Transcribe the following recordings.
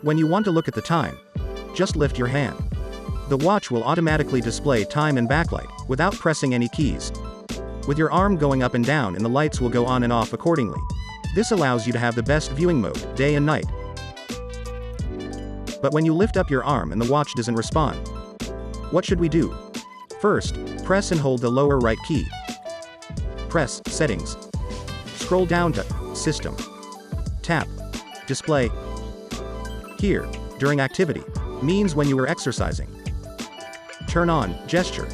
When you want to look at the time, just lift your hand. The watch will automatically display time and backlight, without pressing any keys. With your arm going up and down, and the lights will go on and off accordingly. This allows you to have the best viewing mode, day and night. But when you lift up your arm and the watch doesn't respond, what should we do? First, press and hold the lower right key. Press Settings. Scroll down to System. Tap Display. Here, during activity, means when you are exercising. Turn on Gesture.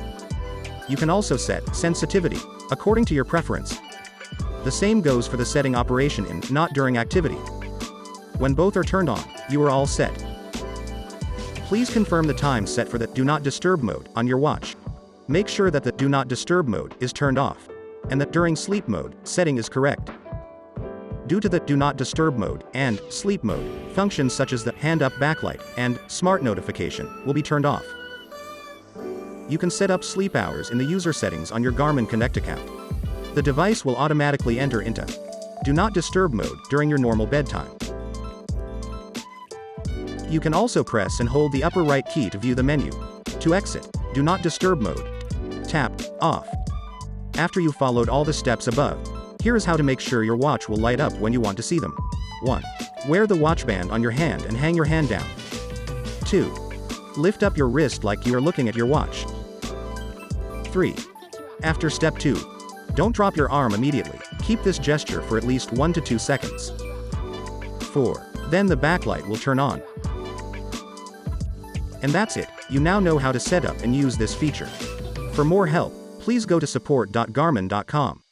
You can also set sensitivity, according to your preference. The same goes for the setting operation in not during activity. When both are turned on, you are all set. Please confirm the time set for the Do Not Disturb mode on your watch. Make sure that the Do Not Disturb mode is turned off, and that during sleep mode, setting is correct. Due to the Do Not Disturb mode and sleep mode, functions such as the Hand Up Backlight and Smart Notification will be turned off. You can set up sleep hours in the user settings on your Garmin Connect account. The device will automatically enter into Do Not Disturb mode during your normal bedtime. You can also press and hold the upper right key to view the menu. To exit Do Not Disturb mode, tap Off. After you've followed all the steps above, here is how to make sure your watch will light up when you want to see them. 1. Wear the watch band on your hand and hang your hand down. 2. Lift up your wrist like you are looking at your watch. 3. After step 2, don't drop your arm immediately. Keep this gesture for at least 1 to 2 seconds. 4. Then the backlight will turn on. And that's it. You now know how to set up and use this feature. For more help, please go to support.garmin.com.